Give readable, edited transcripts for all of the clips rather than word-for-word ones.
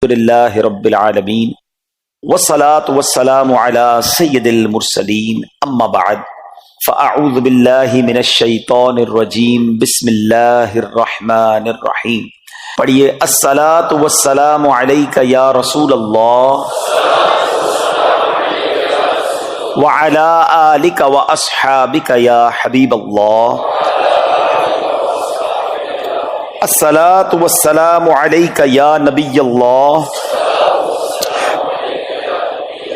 للہ رب العالمین والصلاة والسلام علی سید المرسلین اما بعد فاعوذ باللہ من الشیطان الرجیم بسم اللہ الرحمن الرحیم. پڑھیے الصلاة والسلام علیک یا رسول اللہ وعلی آلک واصحابک یا حبیب اللہ. الصلاة والسلام علیک یا نبی اللہ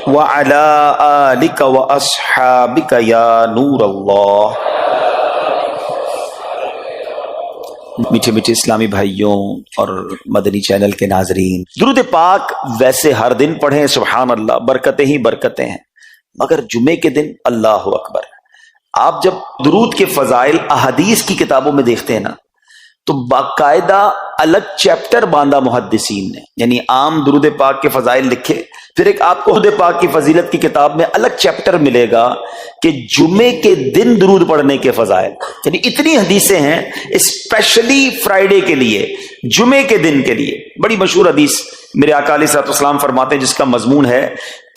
وعلی آلک واصحابک یا نور اللہ. میٹھے میٹھے اسلامی بھائیوں اور مدنی چینل کے ناظرین، درود پاک ویسے ہر دن پڑھیں، سبحان اللہ، برکتیں ہی برکتیں ہیں، مگر جمعے کے دن اللہ اکبر. آپ جب درود کے فضائل احادیث کی کتابوں میں دیکھتے ہیں نا، تو باقاعدہ الگ چیپٹر باندھا محدثین نے، یعنی عام درود پاک کے فضائل لکھے، پھر ایک آپ کو درود پاک کی فضیلت کی کتاب میں الگ چیپٹر ملے گا کہ جمعے کے دن درود پڑھنے کے فضائل. یعنی اتنی حدیثیں ہیں اسپیشلی فرائیڈے کے لیے، جمعے کے دن کے لیے. بڑی مشہور حدیث میرے آقا علیہ الصلوۃ والسلام فرماتے ہیں، جس کا مضمون ہے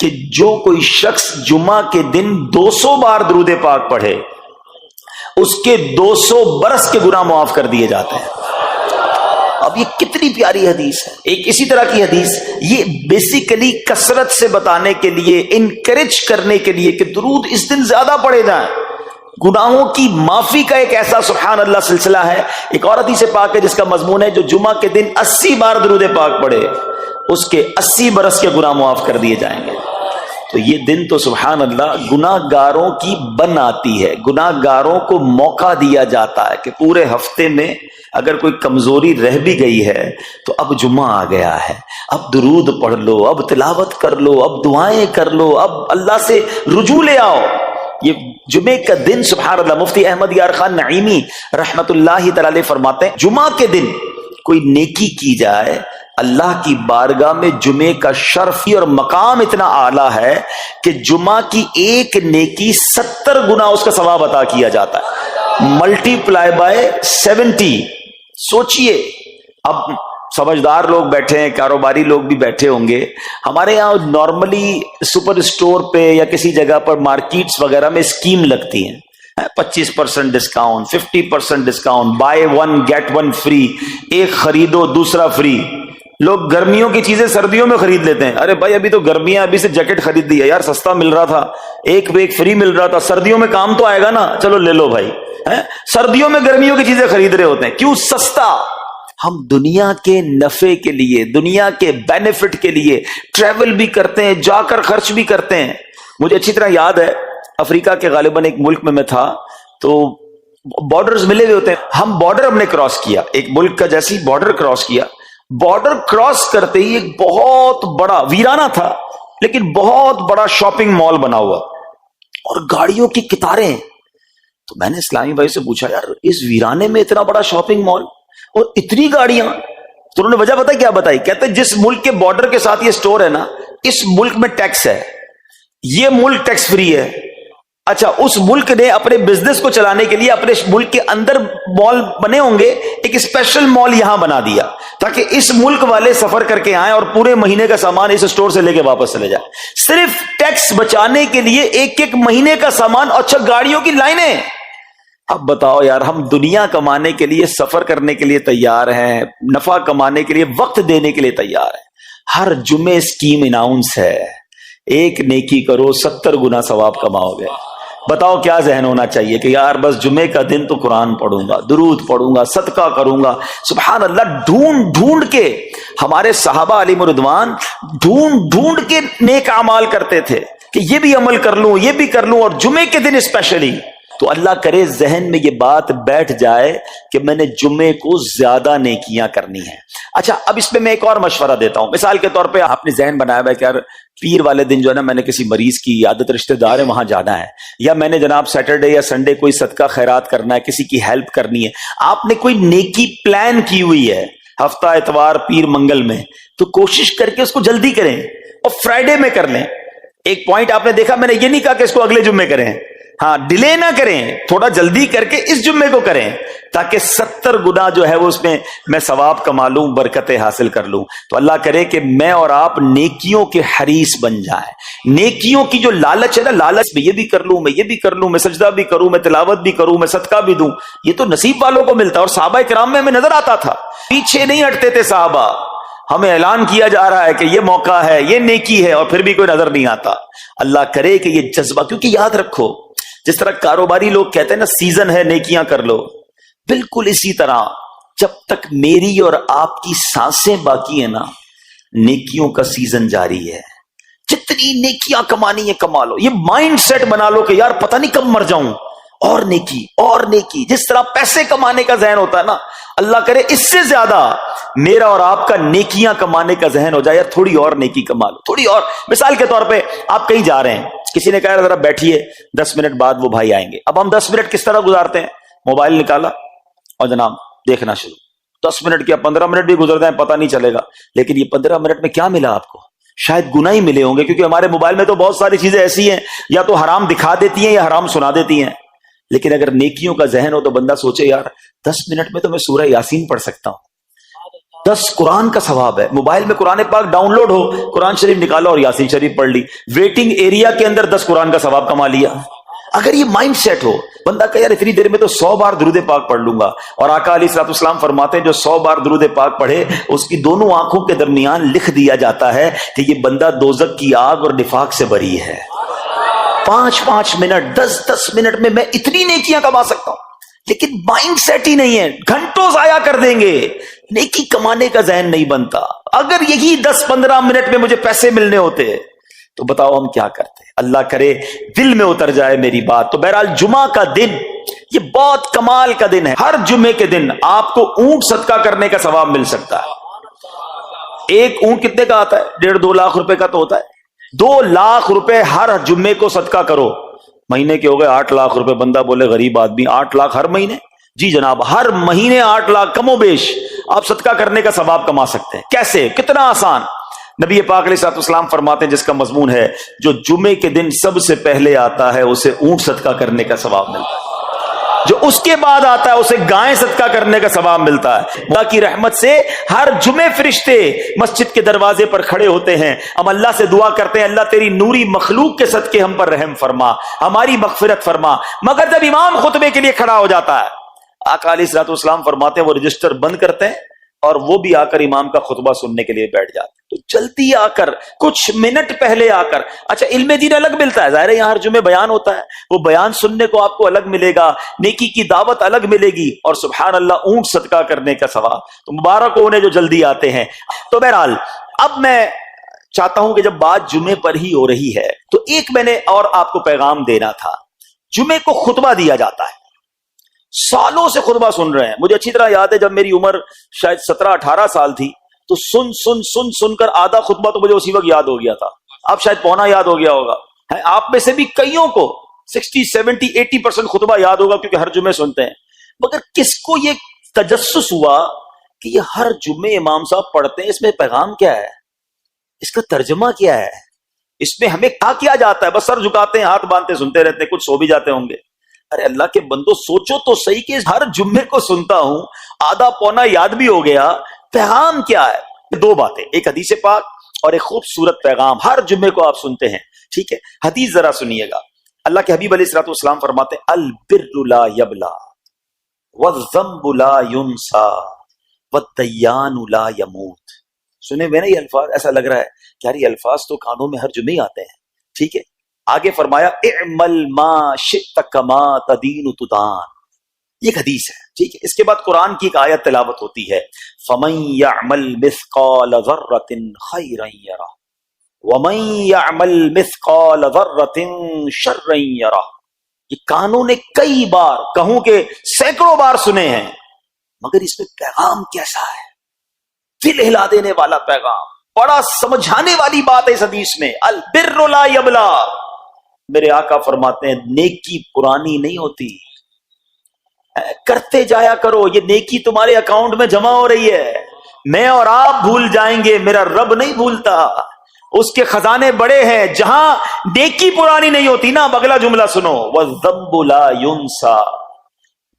کہ جو کوئی شخص جمعہ کے دن 200 بار درود پاک پڑھے، اس کے 200 برس کے گناہ معاف کر دیے جاتے ہیں. اب یہ کتنی پیاری حدیث ہے. ایک اسی طرح کی حدیث یہ بیسیکلی کثرت سے بتانے کے لیے، انکریج کرنے کے لیے کہ درود اس دن زیادہ پڑھے جائیں. گناہوں کی معافی کا ایک ایسا سبحان اللہ سلسلہ ہے. ایک اور حدیث پاک ہے جس کا مضمون ہے جو جمعہ کے دن 80 بار درود پاک پڑھے، اس کے 80 برس کے گناہ معاف کر دیے جائیں گے. تو یہ دن تو سبحان اللہ گناہ گاروں کی بن آتی ہے، گناہ گاروں کو موقع دیا جاتا ہے کہ پورے ہفتے میں اگر کوئی کمزوری رہ بھی گئی ہے تو اب جمعہ آ گیا ہے، اب درود پڑھ لو، اب تلاوت کر لو، اب دعائیں کر لو، اب اللہ سے رجوع لے آؤ. یہ جمعے کا دن سبحان اللہ، مفتی احمد یار خان نعیمی رحمت اللہ تعالی فرماتے ہیں جمعہ کے دن کوئی نیکی کی جائے، اللہ کی بارگاہ میں جمعے کا شرف اور مقام اتنا اعلیٰ ہے کہ جمعہ کی ایک نیکی 70 گنا اس کا ثواب عطا کیا جاتا ہے، ملٹی پلائی بائی 70. سوچئے، اب سمجھدار لوگ بیٹھے ہیں، کاروباری لوگ بھی بیٹھے ہوں گے. ہمارے یہاں نارملی سپر اسٹور پہ یا کسی جگہ پر مارکیٹس وغیرہ میں اسکیم لگتی ہیں، 25% discount, 50% discount, buy 1 get 1 free, ایک خریدو دوسرا فری. لوگ گرمیوں کی چیزیں سردیوں میں خرید لیتے ہیں. ارے بھائی ابھی تو گرمیاں، ابھی سے جیکٹ خرید دی ہے یار، سستا مل رہا تھا، ایک پہ ایک فری مل رہا تھا، سردیوں میں کام تو آئے گا نا، چلو لے لو بھائی. سردیوں میں گرمیوں کی چیزیں خرید رہے ہوتے ہیں، کیوں؟ سستا. ہم دنیا کے نفع کے لیے، دنیا کے بینیفٹ کے لیے ٹریول بھی کرتے ہیں، جا کر خرچ بھی کرتے ہیں. مجھے اچھی طرح یاد ہے، افریقہ کے غالباً ایک ملک میں تھا، تو بارڈرز ملے ہوئے ہوتے ہیں. ہم بارڈر ہم نے کراس کیا، ایک ملک کا جیسی بارڈر کراس کیا. بارڈر کراس کرتے ہی ایک بہت بڑا ویرانہ تھا لیکن بہت بڑا شاپنگ مال بنا ہوا اور گاڑیوں کی قطاریں. تو میں نے اسلامی بھائی سے پوچھا، یار اس ویرانے میں اتنا بڑا شاپنگ مال اور اتنی گاڑیاں؟ تو انہوں نے وجہ بتائی، کیا بتائی؟ کہتے جس ملک کے بارڈر کے ساتھ یہ سٹور ہے نا، اس ملک میں ٹیکس ہے، یہ ملک ٹیکس فری ہے. اچھا، اس ملک نے اپنے بزنس کو چلانے کے لیے اپنے ملک کے اندر مال بنے ہوں گے، ایک اسپیشل مال یہاں بنا دیا تاکہ اس ملک والے سفر کر کے آئیں اور پورے مہینے کا سامان اس اسٹور سے لے کے واپس چلے جائیں، صرف ٹیکس بچانے کے لیے. ایک ایک مہینے کا سامان. اچھا، گاڑیوں کی لائنیں. اب بتاؤ یار، ہم دنیا کمانے کے لیے، سفر کرنے کے لیے تیار ہیں، نفع کمانے کے لیے، وقت دینے کے لیے تیار ہیں. ہر جمعے اسکیم اناؤنس ہے، ایک نیکی کرو 70 گنا ثواب کماؤ گے. بتاؤ کیا ذہن ہونا چاہیے کہ یار بس جمعے کا دن تو قرآن پڑھوں گا، درود پڑھوں گا، صدقہ کروں گا. سبحان اللہ، ڈھونڈ ڈھونڈ کے ہمارے صحابہ علیہم الرضوان ڈھونڈ ڈھونڈ کے نیک اعمال کرتے تھے کہ یہ بھی عمل کر لوں، یہ بھی کر لوں، اور جمعے کے دن اسپیشلی. تو اللہ کرے ذہن میں یہ بات بیٹھ جائے کہ میں نے جمعے کو زیادہ نیکیاں کرنی ہیں. اچھا، اب اس پہ میں ایک اور مشورہ دیتا ہوں. مثال کے طور پہ آپ نے ذہن بنایا ہوا ہے کہ یار پیر والے دن جو ہے نا، میں نے کسی مریض کی عیادت، رشتہ دار ہے وہاں جانا ہے، یا میں نے جناب سیٹرڈے یا سنڈے کوئی صدقہ خیرات کرنا ہے، کسی کی ہیلپ کرنی ہے. آپ نے کوئی نیکی پلان کی ہوئی ہے ہفتہ اتوار پیر منگل میں، تو کوشش کر کے اس کو جلدی کریں اور فرائیڈے میں کر لیں. ایک پوائنٹ آپ نے دیکھا، میں نے یہ نہیں کہا کہ اس کو اگلے جمعے کریں، ہاں ڈیلے نہ کریں، تھوڑا جلدی کر کے اس جمعے کو کریں تاکہ 70 گنا جو ہے وہ اس میں ثواب کما لوں، برکتیں حاصل کر لوں۔ تو اللہ کرے کہ میں اور آپ نیکیوں کے حریص بن جائیں۔ نیکیوں کی جو لالچ ہے نا، لالچ میں یہ بھی کر لوں، میں یہ بھی کر لوں، میں سجدہ بھی کروں، میں تلاوت بھی کروں، میں صدقہ بھی دوں، یہ تو نصیب والوں کو ملتا ہے۔ اور صحابہ کرام میں ہمیں نظر آتا تھا، پیچھے نہیں ہٹتے تھے صحابہ، ہمیں اعلان کیا جا رہا ہے کہ یہ موقع ہے، یہ نیکی ہے، اور پھر بھی کوئی نظر نہیں آتا۔ اللہ کرے کہ یہ جذبہ، کیونکہ یاد رکھو جس طرح کاروباری لوگ کہتے ہیں نا سیزن ہے نیکیاں کر لو، بالکل اسی طرح جب تک میری اور آپ کی سانسیں باقی ہیں نا، نیکیوں کا سیزن جاری ہے۔ جتنی نیکیاں کمانی ہے کما لو، یہ مائنڈ سیٹ بنا لو کہ یار پتہ نہیں کب مر جاؤں، اور نیکی اور نیکی۔ جس طرح پیسے کمانے کا ذہن ہوتا ہے نا، اللہ کرے اس سے زیادہ میرا اور آپ کا نیکیاں کمانے کا ذہن ہو جائے، یار تھوڑی اور نیکی کما لو، تھوڑی اور۔ مثال کے طور پہ آپ کہیں جا رہے ہیں، کسی نے کہا ذرا بیٹھیے 10 منٹ بعد وہ بھائی آئیں گے۔ اب ہم 10 منٹ کس طرح گزارتے ہیں؟ موبائل نکالا اور جناب دیکھنا شروع، 10 منٹ کیا 15 منٹ بھی گزر جائیں پتہ نہیں چلے گا، لیکن یہ 15 منٹ میں کیا ملا آپ کو؟ شاید گناہ ہی ملے ہوں گے، کیونکہ ہمارے موبائل میں تو بہت ساری چیزیں ایسی ہیں یا تو حرام دکھا دیتی ہیں یا حرام سنا دیتی ہیں۔ لیکن اگر نیکیوں کا ذہن ہو تو بندہ سوچے یار 10 منٹ میں تو میں سورہ یاسین پڑھ سکتا ہوں، 10 قرآن کا ثواب ہے۔ موبائل میں قرآن پاک ڈاؤن لوڈ ہو، قرآن شریف نکالا اور یاسین شریف پڑھ لی، ویٹنگ ایریا کے اندر 10 قرآن کا ثواب کما لیا۔ اگر یہ مائنڈ سیٹ ہو، بندہ کہ یار اتنی دیر میں تو 100 بار درود پاک پڑھ لوں گا، اور آقا علیہ الصلوۃ والسلام فرماتے ہیں جو 100 بار درود پاک پڑھے اس کی دونوں آنکھوں کے درمیان لکھ دیا جاتا ہے کہ یہ بندہ دوزخ کی آگ اور نفاق سے بری ہے۔ 5 منٹ 10 منٹ میں میں اتنی نیکیاں کما سکتا ہوں، لیکن مائنڈ سیٹ ہی نہیں ہے، گھنٹوں ضائع کر دیں گے، نیکی کمانے کا ذہن نہیں بنتا۔ اگر یہی 10-15 منٹ میں مجھے پیسے ملنے ہوتے تو بتاؤ ہم کیا کرتے؟ اللہ کرے دل میں اتر جائے میری بات۔ تو بہرحال جمعہ کا دن یہ بہت کمال کا دن ہے۔ ہر جمعے کے دن آپ کو اونٹ صدقہ کرنے کا ثواب مل سکتا ہے۔ ایک اونٹ کتنے کا آتا ہے؟ 1.5-2 لاکھ روپے کا تو ہوتا ہے۔ 2 لاکھ روپے ہر جمعے کو صدقہ کرو، مہینے کے ہو گئے 8 لاکھ روپے۔ بندہ بولے غریب آدمی 8 لاکھ ہر مہینے؟ جی جناب، ہر مہینے 8 لاکھ کم و بیش آپ صدقہ کرنے کا ثواب کما سکتے ہیں۔ کیسے؟ کتنا آسان۔ نبی پاک علیہ الصلوۃ والسلام فرماتے ہیں جس کا مضمون ہے جو جمعے کے دن سب سے پہلے آتا ہے اسے اونٹ صدقہ کرنے کا ثواب ملتا ہے، جو اس کے بعد آتا ہے اسے گائے صدقہ کرنے کا ثواب ملتا ہے۔ اللہ کی رحمت سے ہر جمعے فرشتے مسجد کے دروازے پر کھڑے ہوتے ہیں، ہم اللہ سے دعا کرتے ہیں اللہ تیری نوری مخلوق کے صدقے ہم پر رحم فرما، ہماری مغفرت فرما۔ مگر جب امام خطبے کے لیے کھڑا ہو جاتا ہے، آقا علیہ الصلوۃ والسلام فرماتے ہیں وہ رجسٹر بند کرتے ہیں اور وہ بھی آ کر امام کا خطبہ سننے کے لیے بیٹھ جاتے ہیں۔ تو جلدی آ کر، کچھ منٹ پہلے آ کر، اچھا علم دین الگ ملتا ہے، ظاہر ہے یہاں ہر جمعے بیان ہوتا ہے، وہ بیان سننے کو آپ کو الگ ملے گا، نیکی کی دعوت الگ ملے گی، اور سبحان اللہ اونٹ صدقہ کرنے کا ثواب۔ تو مبارک ہو انہیں جو جلدی آتے ہیں۔ تو بہرحال اب میں چاہتا ہوں کہ جب بات جمعے پر ہی ہو رہی ہے تو ایک میں نے اور آپ کو پیغام دینا تھا۔ جمعے کو خطبہ دیا جاتا ہے، سالوں سے خطبہ سن رہے ہیں۔ مجھے اچھی طرح یاد ہے جب میری عمر شاید 17-18 سال تھی تو سن کر آدھا خطبہ تو مجھے اسی وقت یاد ہو گیا تھا، اب شاید پونا یاد ہو گیا ہوگا۔ آپ میں سے بھی کئیوں کو 60-70-80% خطبہ یاد ہوگا کیونکہ ہر جمعے سنتے ہیں۔ مگر کس کو یہ تجسس ہوا کہ یہ ہر جمعے امام صاحب پڑھتے ہیں، اس میں پیغام کیا ہے، اس کا ترجمہ کیا ہے، اس میں ہمیں کیا جاتا ہے؟ بس سر جھکاتے ہیں، ہاتھ باندھتے سنتے رہتے ہیں، کچھ سو بھی جاتے ہوں گے۔ ارے اللہ کے بندو سوچو تو صحیح کہ ہر جمعے کو سنتا ہوں، آدھا پونا یاد بھی ہو گیا، پیغام کیا ہے؟ 2 باتیں، ایک حدیث پاک اور ایک خوبصورت پیغام ہر جمعے کو آپ سنتے ہیں، ٹھیک ہے؟ حدیث ذرا سنیے گا۔ اللہ کے حبیب علیہ الصلوۃ والسلام فرماتے ہیں البر لا یبلا والذنب لا ینسا والدیان لا یموت۔ سنے میں نا یہ الفاظ، ایسا لگ رہا ہے کہ یار یہ الفاظ تو کانوں میں ہر جمعے آتے ہیں، ٹھیک ہے؟ آگے فرمایا اعمل ما شئت کما تدین تدان، یہ ایک حدیث ہے، ٹھیک ہے؟ اس کے بعد قرآن کی ایک آیت تلاوت ہوتی ہے فمن یعمل مثقال ذرۃ خیرا یرہ ومن یعمل مثقال ذرۃ شرا یرہ۔ یہ کانوں نے کئی بار، کہوں کہ سینکڑوں بار سنے ہیں، مگر اس میں پیغام کیسا ہے؟ دل ہلا دینے والا پیغام، بڑا سمجھانے والی بات ہے اس حدیث میں۔ البر لا یبلا، میرے آقا فرماتے ہیں نیکی پرانی نہیں ہوتی، کرتے جایا کرو، یہ نیکی تمہارے اکاؤنٹ میں جمع ہو رہی ہے۔ میں اور آپ بھول جائیں گے، میرا رب نہیں بھولتا۔ اس کے خزانے بڑے ہیں. جہاں نیکی پرانی نہیں ہوتی نا، اگلا جملہ سنو، وَالذَّنبُ لَا يُنسَى،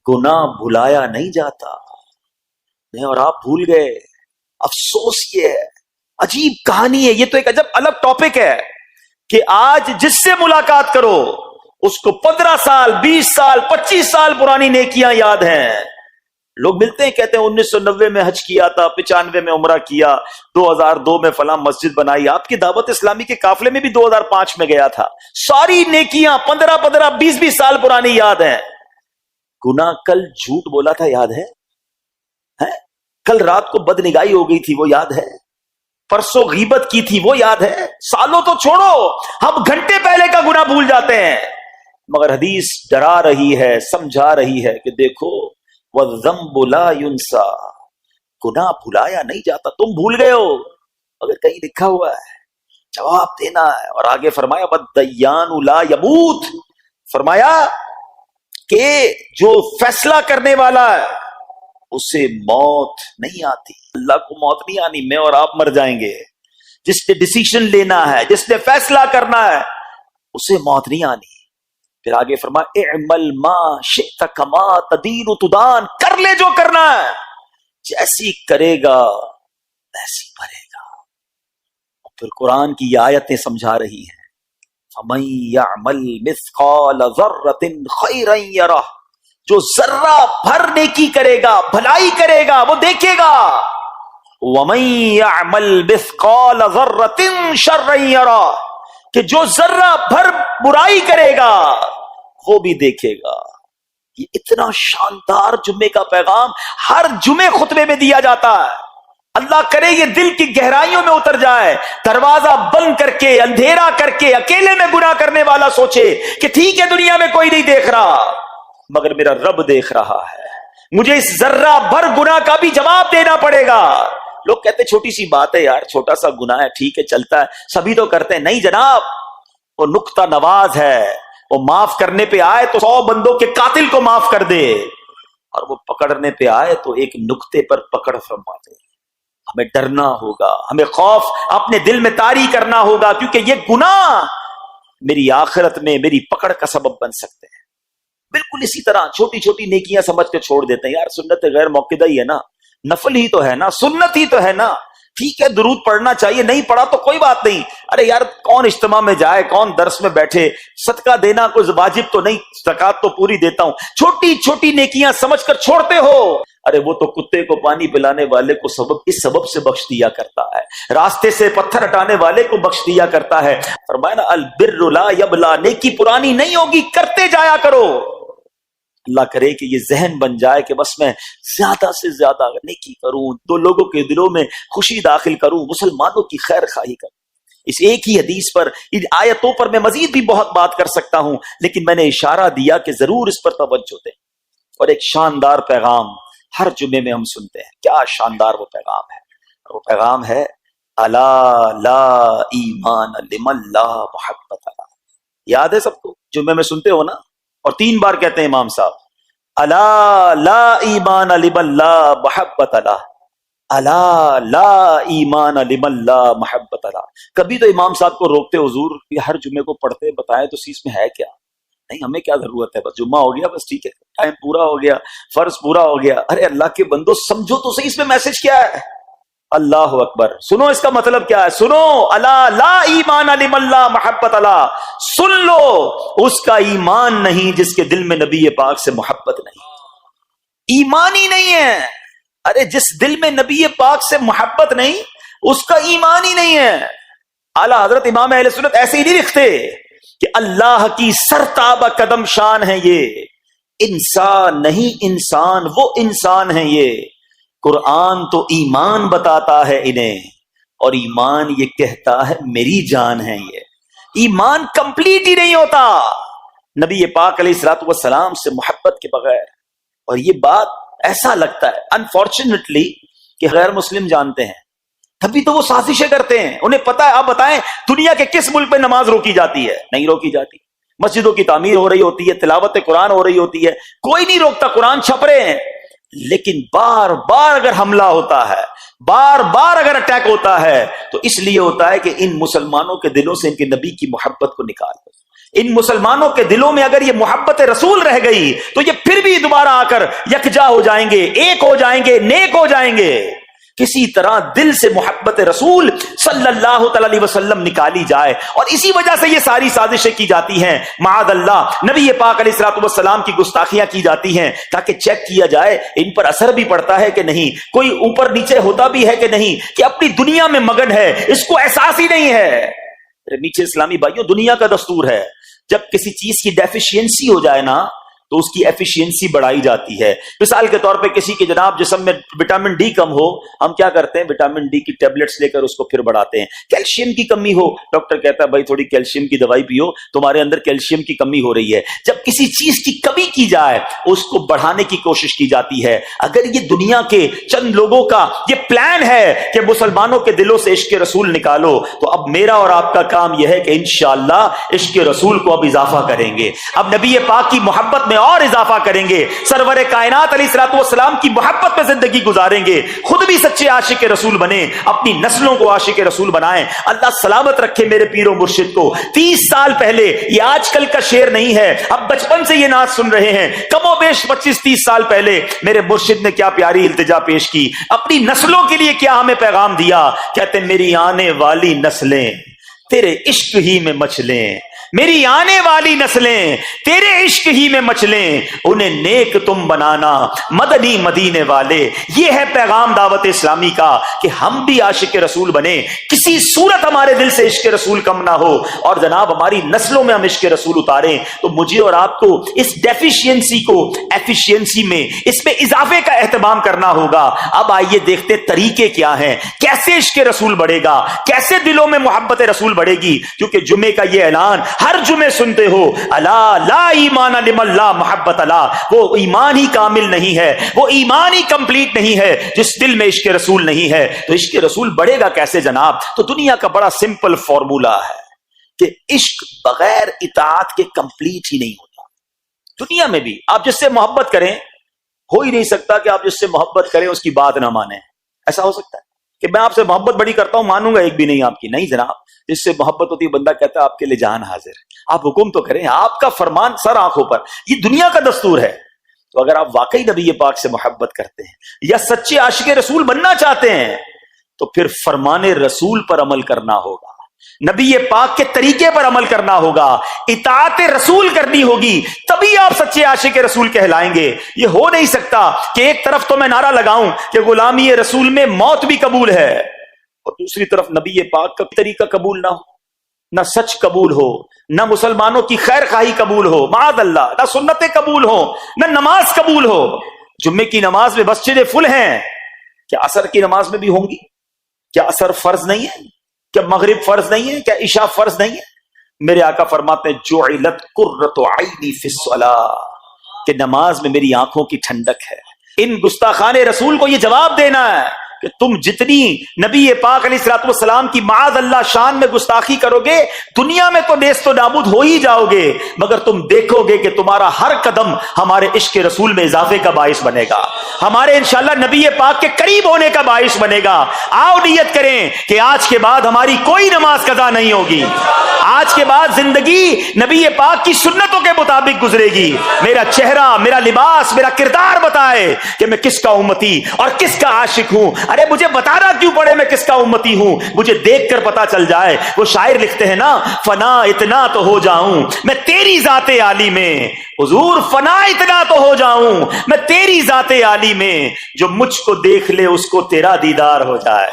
گناہ بھلایا نہیں جاتا. میں اور آپ بھول گئے. افسوس یہ ہے، عجیب کہانی ہے. یہ تو ایک عجب الگ ٹاپک ہے کہ آج جس سے ملاقات کرو اس کو 15 سال 20 سال 25 سال پرانی نیکیاں یاد ہیں. لوگ ملتے ہیں کہتے ہیں 1990 میں حج کیا تھا، 95 میں عمرہ کیا، 2002 میں فلاں مسجد بنائی. آپ کی دعوت اسلامی کے قافلے میں بھی 2005 میں گیا تھا. ساری نیکیاں 15 20 سال پرانی یاد ہیں. گناہ کل جھوٹ بولا تھا یاد ہے؟ کل رات کو بدنگاہی ہو گئی تھی وہ یاد ہے؟ پرسوں غیبت کی تھی وہ یاد ہے؟ سالوں تو چھوڑو، ہم گھنٹے پہلے کا گناہ بھول جاتے ہیں. مگر حدیث ڈرا رہی ہے، سمجھا رہی ہے کہ دیکھو وَالذَّنبُ لَا يُنسَى، گناہ بھلایا نہیں جاتا. تم بھول گئے ہو اگر کہیں لکھا ہوا ہے جواب دینا ہے. اور آگے فرمایا وَالدَّيَّانُ لَا يَمُوتُ، فرمایا کہ جو فیصلہ کرنے والا ہے اسے موت نہیں آتی. اللہ کو موت نہیں آنی، میں اور آپ مر جائیں گے. جس نے ڈیسیشن لینا ہے، جس نے فیصلہ کرنا ہے، اسے موت نہیں آنی. پھر آگے فرمایا اعمل ما شئت کما تدین تدان، کر لے جو کرنا ہے، جیسی کرے گا ویسی بھرے گا. پھر قرآن کی یہ آیتیں سمجھا رہی ہیں فَمَن يَعْمَلْ مِثْقَالَ ذَرَّةٍ خَيْرًا يَرَهُ، جو ذرہ بھر نیکی کرے گا، بھلائی کرے گا، وہ دیکھے گا. وَمَن يَعْمَلْ مِثْقَالَ ذَرَّةٍ شَرًّا يَرَهُ، کہ جو ذرہ بھر برائی کرے گا وہ بھی دیکھے گا. یہ اتنا شاندار جمعے کا پیغام ہر جمعے خطبے میں دیا جاتا ہے. اللہ کرے یہ دل کی گہرائیوں میں اتر جائے. دروازہ بند کر کے، اندھیرا کر کے، اکیلے میں گناہ کرنے والا سوچے کہ ٹھیک ہے دنیا میں کوئی نہیں دیکھ رہا مگر میرا رب دیکھ رہا ہے، مجھے اس ذرہ بھر گناہ کا بھی جواب دینا پڑے گا. لوگ کہتے چھوٹی سی بات ہے یار، چھوٹا سا گناہ ہے، ٹھیک ہے چلتا ہے، سبھی تو کرتے ہیں. نہیں جناب، وہ نقطہ نواز ہے. وہ معاف کرنے پہ آئے تو 100 بندوں کے قاتل کو معاف کر دے، اور وہ پکڑنے پہ آئے تو ایک نقطے پر پکڑ فرما دے. ہمیں ڈرنا ہوگا، ہمیں خوف اپنے دل میں طاری کرنا ہوگا، کیونکہ یہ گناہ میری آخرت میں میری پکڑ کا سبب بن سکتے ہیں. بالکل اسی طرح چھوٹی چھوٹی نیکیاں سمجھ کے چھوڑ دیتے ہیں. یار سنت غیر موقدہ ہی ہے نا، نفل ہی تو ہے نا، سنت ہی تو ہے نا، ٹھیک ہے درود پڑھنا چاہیے، نہیں پڑھا تو کوئی بات نہیں. ارے یار کون اجتماع میں جائے، کون درس میں بیٹھے، صدقہ دینا کوئی واجب تو نہیں، زکات تو پوری دیتا ہوں. چھوٹی چھوٹی نیکیاں سمجھ کر چھوڑتے ہو. ارے وہ تو کتے کو پانی پلانے والے کو اس سبب سے بخش دیا کرتا ہے، راستے سے پتھر ہٹانے والے کو بخش دیا کرتا ہے. فرمایا نا البر لا یبلا، نیکی پرانی نہیں ہوگی، کرتے جایا کرو. اللہ کرے کہ یہ ذہن بن جائے کہ بس میں زیادہ سے زیادہ نیکی کروں، دو لوگوں کے دلوں میں خوشی داخل کروں، مسلمانوں کی خیر خواہی کروں. اس ایک ہی حدیث پر، ان آیتوں پر میں مزید بھی بہت بات کر سکتا ہوں، لیکن میں نے اشارہ دیا کہ ضرور اس پر توجہ دیں. اور ایک شاندار پیغام ہر جمعے میں ہم سنتے ہیں. کیا شاندار وہ پیغام ہے! وہ پیغام ہے الا لا ایمان لمن لا محبت له. یاد ہے سب کو؟ جمعے میں سنتے ہو نا، اور 3 بار کہتے ہیں امام صاحب الا لا ایمان لمن لا محبت له، الا لا ایمان لمن لا محبت له. کبھی تو امام صاحب کو روکتے حضور یہ ہر جمعے کو پڑھتے بتائیں تو اس میں ہے کیا؟ نہیں، ہمیں کیا ضرورت ہے، بس جمعہ ہو گیا، بس ٹھیک ہے، ٹائم پورا ہو گیا، فرض پورا ہو گیا. ارے اللہ کے بندو سمجھو تو صحیح اس میں میسج کیا ہے. اللہ اکبر، سنو اس کا مطلب کیا ہے، سنو الا لا ایمان لمن لا محبت له، سن لو اس کا ایمان نہیں جس کے دل میں نبی پاک سے محبت نہیں، ایمان ہی نہیں ہے. ارے جس دل میں نبی پاک سے محبت نہیں اس کا ایمان ہی نہیں ہے. اعلی حضرت امام اہل سنت ایسے ہی نہیں لکھتے کہ اللہ کی سرتابہ قدم شان ہے یہ، انسان نہیں انسان، وہ انسان ہے یہ. قرآن تو ایمان بتاتا ہے انہیں، اور ایمان یہ کہتا ہے میری جان ہے یہ. ایمان کمپلیٹ ہی نہیں ہوتا نبی پاک علیہ الصلوۃ والسلام سے محبت کے بغیر. اور یہ بات ایسا لگتا ہے انفارچونیٹلی کہ غیر مسلم جانتے ہیں، تبھی تو وہ سازشیں کرتے ہیں. انہیں پتا ہے، آپ بتائیں دنیا کے کس ملک میں نماز روکی جاتی ہے؟ نہیں روکی جاتی. مسجدوں کی تعمیر ہو رہی ہوتی ہے، تلاوت قرآن ہو رہی ہوتی ہے، کوئی نہیں روکتا، قرآن چھپ رہے ہیں. لیکن بار بار اگر حملہ ہوتا ہے، بار بار اگر اٹیک ہوتا ہے، تو اس لیے ہوتا ہے کہ ان مسلمانوں کے دلوں سے ان کے نبی کی محبت کو نکال دو۔ ان مسلمانوں کے دلوں میں اگر یہ محبت رسول رہ گئی تو یہ پھر بھی دوبارہ آ کر یکجا ہو جائیں گے، ایک ہو جائیں گے، نیک ہو جائیں گے۔ کسی طرح دل سے محبت رسول صلی اللہ تعالی علیہ وسلم نکالی جائے، اور اسی وجہ سے یہ ساری سازشیں کی جاتی ہیں، معاذ اللہ نبی پاک علیہ الصلوۃ والسلام کی گستاخیاں کی جاتی ہیں تاکہ چیک کیا جائے ان پر اثر بھی پڑتا ہے کہ نہیں، کوئی اوپر نیچے ہوتا بھی ہے کہ نہیں، کہ اپنی دنیا میں مگن ہے، اس کو احساس ہی نہیں ہے۔ میٹھے اسلامی بھائیوں، دنیا کا دستور ہے جب کسی چیز کی ڈیفیشینسی ہو جائے نا تو اس کی ایفیشینسی بڑھائی جاتی ہے۔ مثال کے طور پہ کسی کے جناب جسم میں وٹامن ڈی کم ہو، ہم کیا کرتے ہیں، وٹامن ڈی کی ٹیبلٹس لے کر اس کو پھر بڑھاتے ہیں۔ کیلشیم کی کمی ہو، ڈاکٹر کہتا ہے بھائی تھوڑی کیلشیم کی دوائی پیو، تمہارے اندر کیلشیم کی کمی ہو رہی ہے۔ جب کسی چیز کی کمی کی جائے اس کو بڑھانے کی کوشش کی جاتی ہے۔ اگر یہ دنیا کے چند لوگوں کا یہ پلان ہے کہ مسلمانوں کے دلوں سے عشق رسول نکالو، تو اب میرا اور آپ کا کام یہ ہے کہ انشاءاللہ عشق رسول کو اب اضافہ کریں گے، اب نبی پاک کی محبت میں اور اضافہ کریں گے، سرور کائنات علیہ الصلوۃ والسلام کی محبت میں زندگی گزاریں گے، خود بھی سچے عاشق رسول بنیں، اپنی نسلوں کو عاشق رسول بنائیں۔ اللہ سلامت رکھے میرے پیر و مرشد کو۔ 30 سال پہلے، یہ آج کل کا شعر نہیں ہے، اب بچپن سے یہ نعت سن رہے ہیں، کم و بیش 25-30 سال پہلے میرے مرشد نے کیا پیاری التجا پیش کی، اپنی نسلوں کے لیے کیا ہمیں پیغام دیا۔ کہتے میری آنے والی نسلیں تیرے عشق ہی میں مچلیں، میری آنے والی نسلیں تیرے عشق ہی میں مچلیں، انہیں نیک تم بنانا مدنی مدینے والے۔ یہ ہے پیغام دعوت اسلامی کا کہ ہم بھی عاشق رسول بنیں، کسی صورت ہمارے دل سے عشق رسول کم نہ ہو، اور جناب ہماری نسلوں میں ہم عشق رسول اتاریں۔ تو مجھے اور آپ کو اس ڈیفیشینسی کو ایفیشینسی میں، اس میں اضافے کا اہتمام کرنا ہوگا۔ اب آئیے دیکھتے طریقے کیا ہیں، کیسے عشق رسول بڑھے گا، کیسے دلوں میں محبت رسول بڑھے گی۔ کیونکہ جمعے کا یہ اعلان ہر جمعے سنتے ہو، الا لا ایمان لمن لا محبت لا، وہ ایمان ہی کامل نہیں ہے، وہ ایمان ہی کمپلیٹ نہیں ہے جس دل میں عشق رسول نہیں ہے۔ تو عشق رسول بڑھے گا کیسے جناب؟ تو دنیا کا بڑا سمپل فارمولا ہے کہ عشق بغیر اطاعت کے کمپلیٹ ہی نہیں ہوتا۔ دنیا میں بھی آپ جس سے محبت کریں، ہو ہی نہیں سکتا کہ آپ جس سے محبت کریں اس کی بات نہ مانیں۔ ایسا ہو سکتا ہے کہ میں آپ سے محبت بڑی کرتا ہوں، مانوں گا ایک بھی نہیں آپ کی؟ نہیں جناب، جس سے محبت ہوتی ہے بندہ کہتا ہے آپ کے لیے جان حاضر ہے، آپ حکم تو کریں، آپ کا فرمان سر آنکھوں پر، یہ دنیا کا دستور ہے۔ تو اگر آپ واقعی نبی پاک سے محبت کرتے ہیں یا سچے عاشق رسول بننا چاہتے ہیں تو پھر فرمان رسول پر عمل کرنا ہوگا، نبی پاک کے طریقے پر عمل کرنا ہوگا، اطاعت رسول کرنی ہوگی، تبھی آپ سچے عاشق رسول کہلائیں گے۔ یہ ہو نہیں سکتا کہ ایک طرف تو میں نعرہ لگاؤں کہ غلامی رسول میں موت بھی قبول ہے، اور دوسری طرف نبی پاک کا طریقہ قبول نہ ہو، نہ سچ قبول ہو، نہ مسلمانوں کی خیر خواہی قبول ہو، معاذ اللہ، نہ سنتیں قبول ہو، نہ نماز قبول ہو۔ جمعے کی نماز میں مسجدیں فل ہیں، کیا عصر کی نماز میں بھی ہوں گی؟ کیا عصر فرض نہیں ہے؟ کیا مغرب فرض نہیں ہے؟ کیا عشاء فرض نہیں ہے؟ میرے آقا فرماتے ہیں جعلت قرۃ عینی فی الصلاۃ، کہ نماز میں میری آنکھوں کی ٹھنڈک ہے۔ ان گستاخان رسول کو یہ جواب دینا ہے کہ تم جتنی نبی پاک علیہ الصلوۃ والسلام کی معاذ اللہ شان میں گستاخی کرو گے، دنیا میں تو نیست و نابود ہو ہی جاؤ گے، مگر تم دیکھو گے کہ تمہارا ہر قدم ہمارے عشق رسول میں اضافے کا باعث بنے گا، ہمارے انشاءاللہ نبی پاک کے قریب ہونے کا باعث بنے گا۔ آؤ نیت کریں کہ آج کے بعد ہماری کوئی نماز قضا نہیں ہوگی، آج کے بعد زندگی نبی پاک کی سنتوں کے مطابق گزرے گی۔ میرا چہرہ، میرا لباس، میرا کردار بتائے کہ میں کس کا امتی اور کس کا عاشق ہوں۔ ارے مجھے بتانا کیوں پڑے میں کس کا امتی ہوں، مجھے دیکھ کر پتا چل جائے۔ وہ شاعر لکھتے ہیں نا، فنا اتنا تو ہو جاؤں میں تیری ذات عالی میں، حضور فنا اتنا تو ہو جاؤں میں تیری ذات عالی میں، جو مجھ کو دیکھ لے اس کو تیرا دیدار ہو جائے۔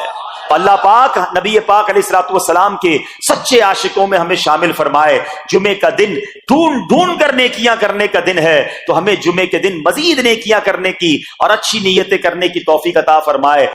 اللہ پاک نبی پاک علیہ الصلوۃ والسلام کے سچے عاشقوں میں ہمیں شامل فرمائے۔ جمعے کا دن ڈھونڈ ڈھونڈ کر نیکیاں کرنے کا دن ہے، تو ہمیں جمعے کے دن مزید نیکیاں کرنے کی اور اچھی نیتیں کرنے کی توفیق عطا فرمائے۔